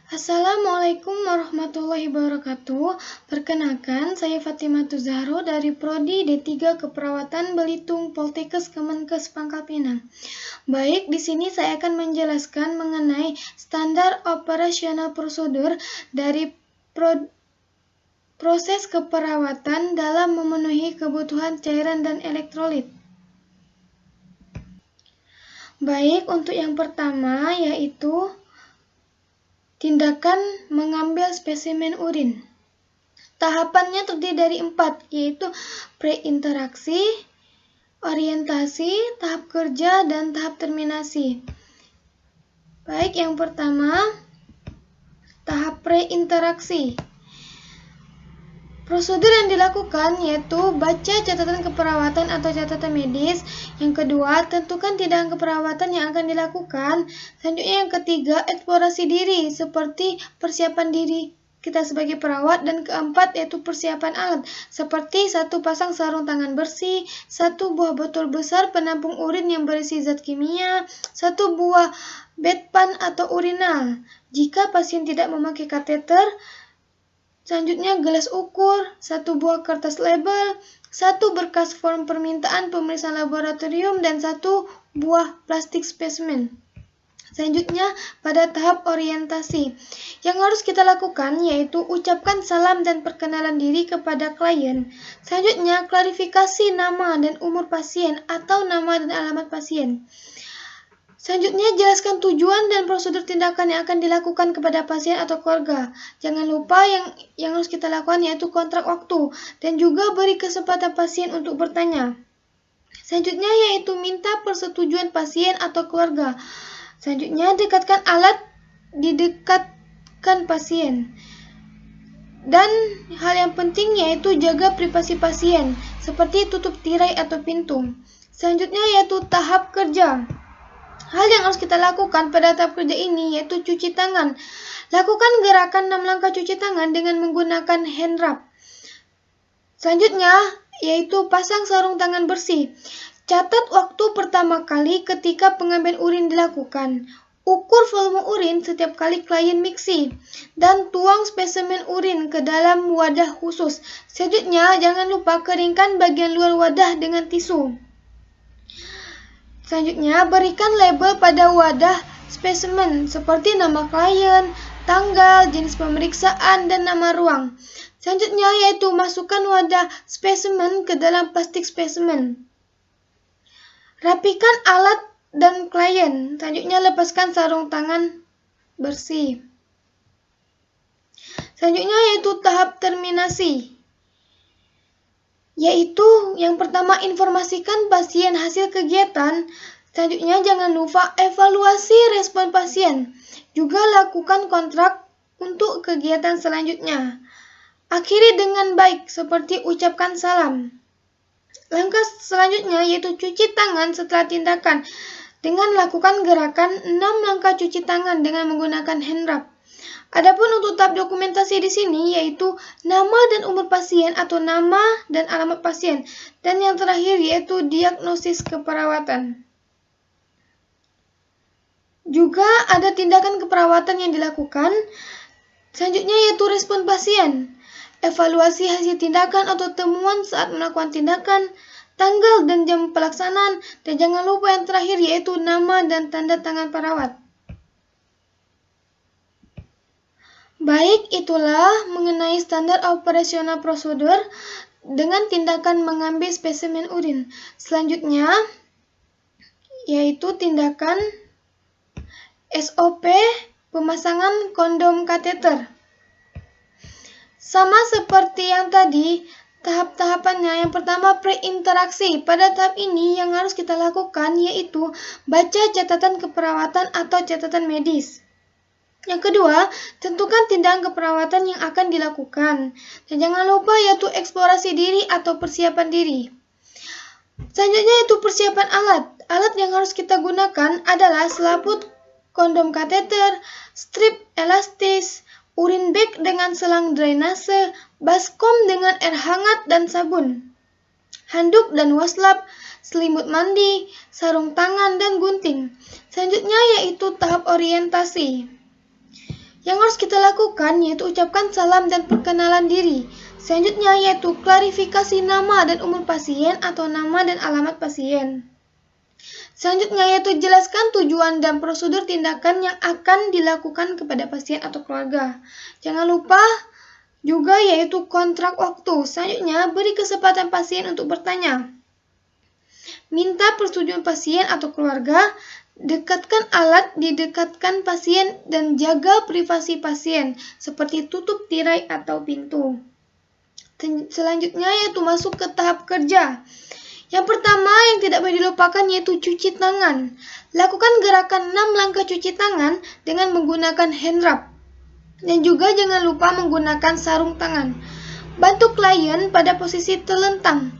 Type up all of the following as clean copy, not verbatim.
Assalamualaikum warahmatullahi wabarakatuh. Perkenalkan, saya Fatimah Zahro dari Prodi D3 Keperawatan Belitung Poltekkes Kemenkes Pangkal Pinang. Baik, di sini saya akan menjelaskan mengenai standar operasional prosedur dari proses keperawatan dalam memenuhi kebutuhan cairan dan elektrolit. Baik, untuk yang pertama yaitu tindakan mengambil spesimen urin. Tahapannya terdiri dari 4, yaitu preinteraksi, orientasi, tahap kerja, dan tahap terminasi. Baik, yang pertama, tahap preinteraksi. Prosedur yang dilakukan yaitu baca catatan keperawatan atau catatan medis. Yang kedua, tentukan tindakan keperawatan yang akan dilakukan. Selanjutnya yang ketiga, eksplorasi diri seperti persiapan diri kita sebagai perawat. Dan keempat yaitu persiapan alat seperti 1 pasang sarung tangan bersih, 1 buah botol besar penampung urin yang berisi zat kimia, 1 buah bedpan atau urinal jika pasien tidak memakai kateter. Selanjutnya gelas ukur, 1 buah kertas label, 1 berkas form permintaan pemeriksaan laboratorium, dan 1 buah plastik spesimen. Selanjutnya pada tahap orientasi, yang harus kita lakukan yaitu ucapkan salam dan perkenalan diri kepada klien. Selanjutnya klarifikasi nama dan umur pasien atau nama dan alamat pasien. Selanjutnya, jelaskan tujuan dan prosedur tindakan yang akan dilakukan kepada pasien atau keluarga. Jangan lupa yang harus kita lakukan yaitu kontrak waktu dan juga beri kesempatan pasien untuk bertanya. Selanjutnya yaitu minta persetujuan pasien atau keluarga. Selanjutnya, dekatkan alat di dekatkan pasien. Dan hal yang penting yaitu jaga privasi pasien, seperti tutup tirai atau pintu. Selanjutnya yaitu tahap kerja. Hal yang harus kita lakukan pada tahap kerja ini yaitu cuci tangan. Lakukan gerakan 6 langkah cuci tangan dengan menggunakan hand rub. Selanjutnya yaitu pasang sarung tangan bersih. Catat waktu pertama kali ketika pengambilan urin dilakukan. Ukur volume urin setiap kali klien mixi. Dan tuang spesimen urin ke dalam wadah khusus. Selanjutnya jangan lupa keringkan bagian luar wadah dengan tisu. Selanjutnya, berikan label pada wadah spesimen seperti nama klien, tanggal, jenis pemeriksaan, dan nama ruang. Selanjutnya yaitu masukkan wadah spesimen ke dalam plastik spesimen. Rapikan alat dan klien. Selanjutnya lepaskan sarung tangan bersih. Selanjutnya yaitu tahap terminasi. Yaitu yang pertama informasikan pasien hasil kegiatan. Selanjutnya jangan lupa evaluasi respon pasien. Juga lakukan kontrak untuk kegiatan selanjutnya. Akhiri dengan baik seperti ucapkan salam. Langkah selanjutnya yaitu cuci tangan setelah tindakan dengan lakukan gerakan 6 langkah cuci tangan dengan menggunakan hand rub. Adapun untuk tahap dokumentasi di sini yaitu nama dan umur pasien atau nama dan alamat pasien, dan yang terakhir yaitu diagnosis keperawatan. Juga ada tindakan keperawatan yang dilakukan. Selanjutnya yaitu respon pasien, evaluasi hasil tindakan atau temuan saat melakukan tindakan, tanggal dan jam pelaksanaan, dan jangan lupa yang terakhir yaitu nama dan tanda tangan perawat. Baik, itulah mengenai standar operasional prosedur dengan tindakan mengambil spesimen urin. Selanjutnya, yaitu tindakan SOP pemasangan kondom kateter. Sama seperti yang tadi, tahap-tahapannya yang pertama preinteraksi. Pada tahap ini yang harus kita lakukan yaitu baca catatan keperawatan atau catatan medis. Yang kedua, tentukan tindakan keperawatan yang akan dilakukan. Dan jangan lupa yaitu eksplorasi diri atau persiapan diri. Selanjutnya yaitu persiapan alat. Alat yang harus kita gunakan adalah selaput kondom kateter, strip elastis, urin bag dengan selang drainase, baskom dengan air hangat dan sabun, handuk dan waslap, selimut mandi, sarung tangan, dan gunting. Selanjutnya yaitu tahap orientasi. Yang harus kita lakukan yaitu ucapkan salam dan perkenalan diri. Selanjutnya yaitu klarifikasi nama dan umur pasien atau nama dan alamat pasien. Selanjutnya yaitu jelaskan tujuan dan prosedur tindakan yang akan dilakukan kepada pasien atau keluarga. Jangan lupa juga yaitu kontrak waktu. Selanjutnya beri kesempatan pasien untuk bertanya. Minta persetujuan pasien atau keluarga. Dekatkan alat didekatkan pasien dan jaga privasi pasien seperti tutup tirai atau pintu. Selanjutnya yaitu masuk ke tahap kerja. Yang pertama yang tidak boleh dilupakan yaitu cuci tangan. Lakukan gerakan 6 langkah cuci tangan dengan menggunakan hand rub. Dan juga jangan lupa menggunakan sarung tangan. Bantu klien pada posisi terlentang.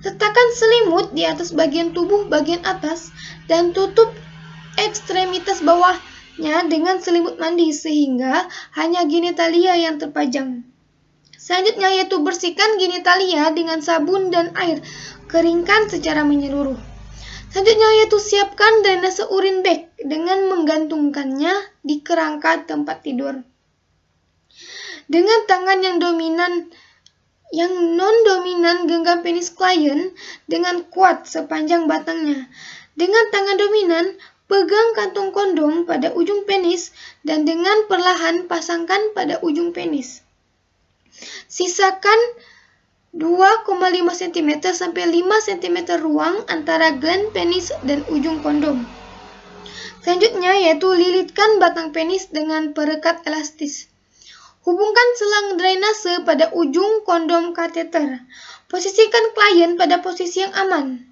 Letakkan selimut di atas bagian tubuh bagian atas dan tutup ekstremitas bawahnya dengan selimut mandi sehingga hanya genitalia yang terpajang. Selanjutnya yaitu bersihkan genitalia dengan sabun dan air. Keringkan secara menyeluruh. Selanjutnya yaitu siapkan drainase urin bag dengan menggantungkannya di kerangka tempat tidur. Dengan tangan yang non-dominan genggam penis klien dengan kuat sepanjang batangnya. Dengan tangan dominan, pegang kantung kondom pada ujung penis dan dengan perlahan pasangkan pada ujung penis. Sisakan 2,5 cm sampai 5 cm ruang antara gland penis dan ujung kondom. Selanjutnya yaitu lilitkan batang penis dengan perekat elastis. Hubungkan selang drainase pada ujung kondom kateter. Posisikan klien pada posisi yang aman.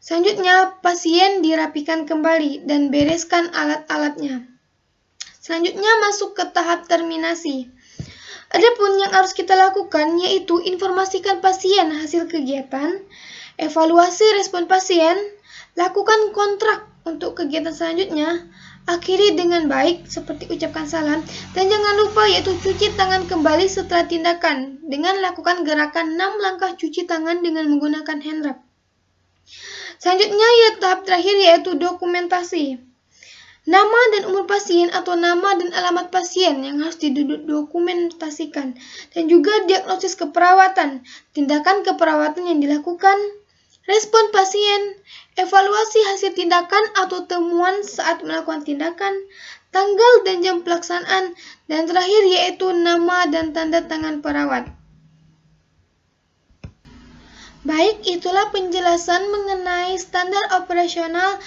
Selanjutnya, pasien dirapikan kembali dan bereskan alat-alatnya. Selanjutnya masuk ke tahap terminasi. Adapun yang harus kita lakukan yaitu informasikan pasien hasil kegiatan, evaluasi respon pasien, lakukan kontrak untuk kegiatan selanjutnya, akhiri dengan baik seperti ucapkan salam, dan jangan lupa yaitu cuci tangan kembali setelah tindakan dengan lakukan gerakan 6 langkah cuci tangan dengan menggunakan hand rub. Selanjutnya tahap terakhir yaitu dokumentasi. Nama dan umur pasien atau nama dan alamat pasien yang harus didokumentasikan dan juga diagnosis keperawatan, tindakan keperawatan yang dilakukan, respon pasien, evaluasi hasil tindakan atau temuan saat melakukan tindakan, tanggal dan jam pelaksanaan, dan terakhir yaitu nama dan tanda tangan perawat. Baik, itulah penjelasan mengenai standar operasional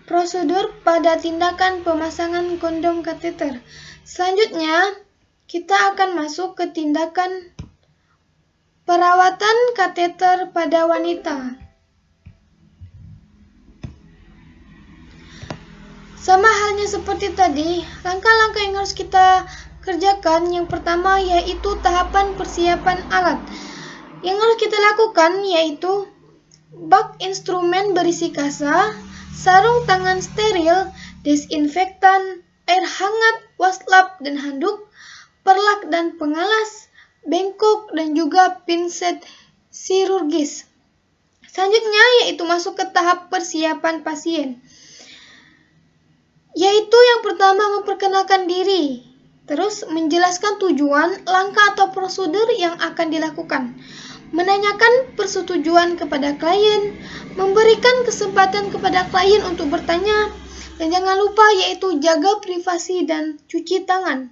prosedur pada tindakan pemasangan kondom kateter. Selanjutnya, kita akan masuk ke tindakan perawatan kateter pada wanita. Sama halnya seperti tadi, langkah-langkah yang harus kita kerjakan yang pertama yaitu tahapan persiapan alat. Yang harus kita lakukan yaitu bak instrumen berisi kasa, sarung tangan steril, desinfektan, air hangat, waslap dan handuk, perlak dan pengalas, bengkok dan juga pinset chirurgis. Selanjutnya yaitu masuk ke tahap persiapan pasien. Yaitu yang pertama memperkenalkan diri, terus menjelaskan tujuan, langkah atau prosedur yang akan dilakukan, menanyakan persetujuan kepada klien, memberikan kesempatan kepada klien untuk bertanya, dan jangan lupa yaitu jaga privasi dan cuci tangan.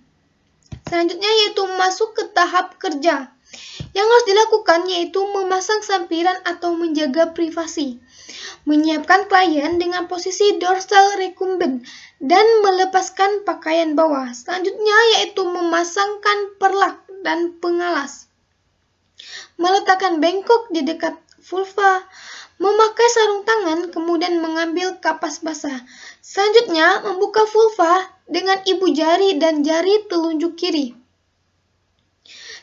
Selanjutnya yaitu masuk ke tahap kerja. Yang harus dilakukan yaitu memasang sampiran atau menjaga privasi, menyiapkan klien dengan posisi dorsal recumbent dan melepaskan pakaian bawah. Selanjutnya yaitu memasangkan perlak dan pengalas, meletakkan bengkok di dekat vulva, memakai sarung tangan, kemudian mengambil kapas basah. Selanjutnya membuka vulva dengan ibu jari dan jari telunjuk kiri.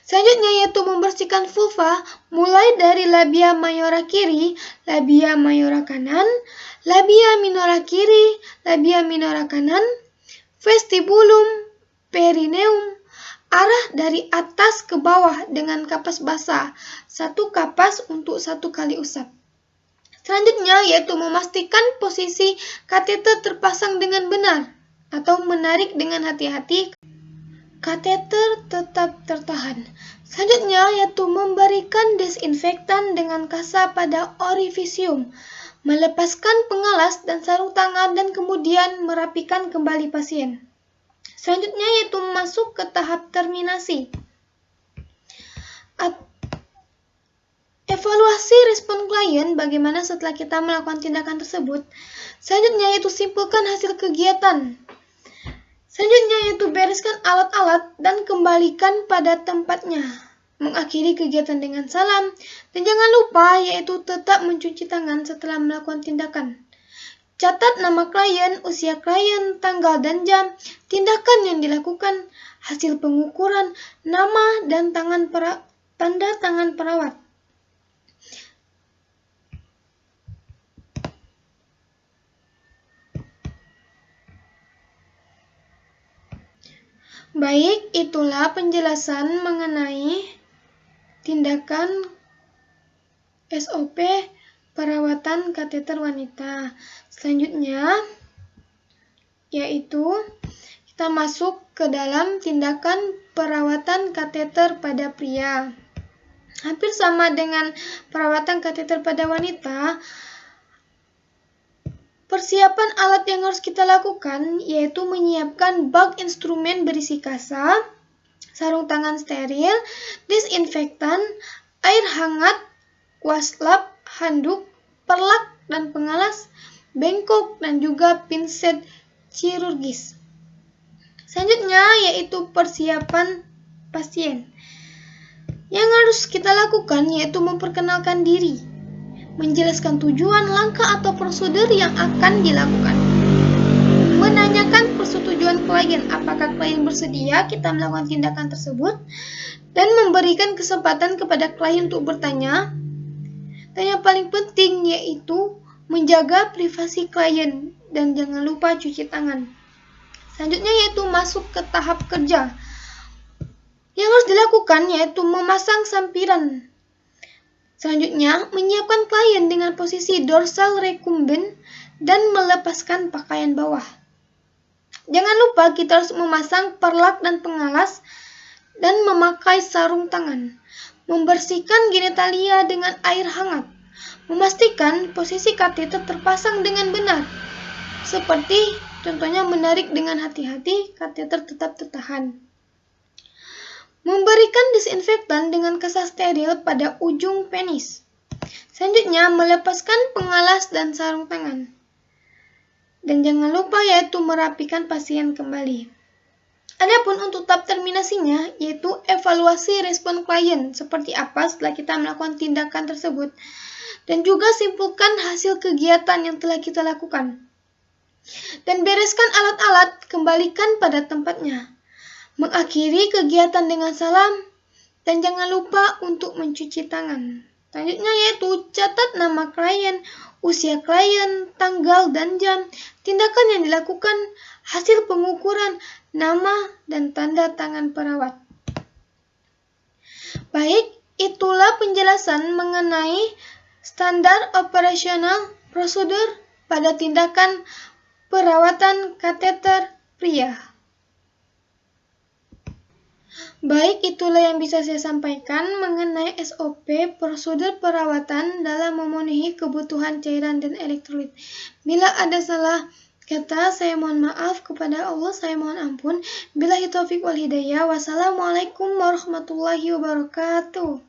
Selanjutnya yaitu membersihkan vulva mulai dari labia mayora kiri, labia mayora kanan, labia minora kiri, labia minora kanan, vestibulum, perineum, arah dari atas ke bawah dengan kapas basah, 1 kapas untuk 1 kali usap. Selanjutnya yaitu memastikan posisi kateter terpasang dengan benar atau menarik dengan hati-hati kateter tetap tertahan. Selanjutnya yaitu memberikan desinfektan dengan kasa pada orifisium, melepaskan pengalas dan sarung tangan dan kemudian merapikan kembali pasien. Selanjutnya yaitu masuk ke tahap terminasi. Evaluasi respon klien bagaimana setelah kita melakukan tindakan tersebut. Selanjutnya yaitu simpulkan hasil kegiatan. Selanjutnya yaitu bereskan alat-alat dan kembalikan pada tempatnya. Mengakhiri kegiatan dengan salam. Dan jangan lupa yaitu tetap mencuci tangan setelah melakukan tindakan. Catat nama klien, usia klien, tanggal dan jam, tindakan yang dilakukan, hasil pengukuran, nama dan tanda tangan perawat. Baik, itulah penjelasan mengenai tindakan SOP perawatan kateter wanita. Selanjutnya, yaitu kita masuk ke dalam tindakan perawatan kateter pada pria. Hampir sama dengan perawatan kateter pada wanita, persiapan alat yang harus kita lakukan yaitu menyiapkan bak instrumen berisi kasa, sarung tangan steril, disinfektan, air hangat, waslap, handuk, perlak dan pengalas, bengkok dan juga pinset chirurgis. Selanjutnya yaitu persiapan pasien. Yang harus kita lakukan yaitu memperkenalkan diri, menjelaskan tujuan, langkah atau prosedur yang akan dilakukan. Menanyakan persetujuan klien, apakah klien bersedia kita melakukan tindakan tersebut, dan memberikan kesempatan kepada klien untuk bertanya. Dan yang paling penting yaitu menjaga privasi klien dan jangan lupa cuci tangan. Selanjutnya yaitu masuk ke tahap kerja. Yang harus dilakukan yaitu memasang sampiran. Selanjutnya, menyiapkan klien dengan posisi dorsal recumbent dan melepaskan pakaian bawah. Jangan lupa kita harus memasang perlak dan pengalas dan memakai sarung tangan. Membersihkan genitalia dengan air hangat. Memastikan posisi kateter terpasang dengan benar. Seperti contohnya menarik dengan hati-hati, kateter tetap tertahan. Memberikan disinfektan dengan kasa steril pada ujung penis. Selanjutnya, melepaskan pengalas dan sarung tangan. Dan jangan lupa yaitu merapikan pasien kembali. Adapun untuk tahap terminasinya yaitu evaluasi respon klien seperti apa setelah kita melakukan tindakan tersebut. Dan juga simpulkan hasil kegiatan yang telah kita lakukan. Dan bereskan alat-alat, kembalikan pada tempatnya. Mengakhiri kegiatan dengan salam, dan jangan lupa untuk mencuci tangan. Selanjutnya yaitu catat nama klien, usia klien, tanggal dan jam, tindakan yang dilakukan, hasil pengukuran, nama dan tanda tangan perawat. Baik, itulah penjelasan mengenai standar operasional prosedur pada tindakan perawatan kateter pria. Baik, itulah yang bisa saya sampaikan mengenai SOP prosedur perawatan dalam memenuhi kebutuhan cairan dan elektrolit. Bila ada salah kata, saya mohon maaf kepada Allah, saya mohon ampun. Billahi taufiq wal hidayah. Wassalamualaikum warahmatullahi wabarakatuh.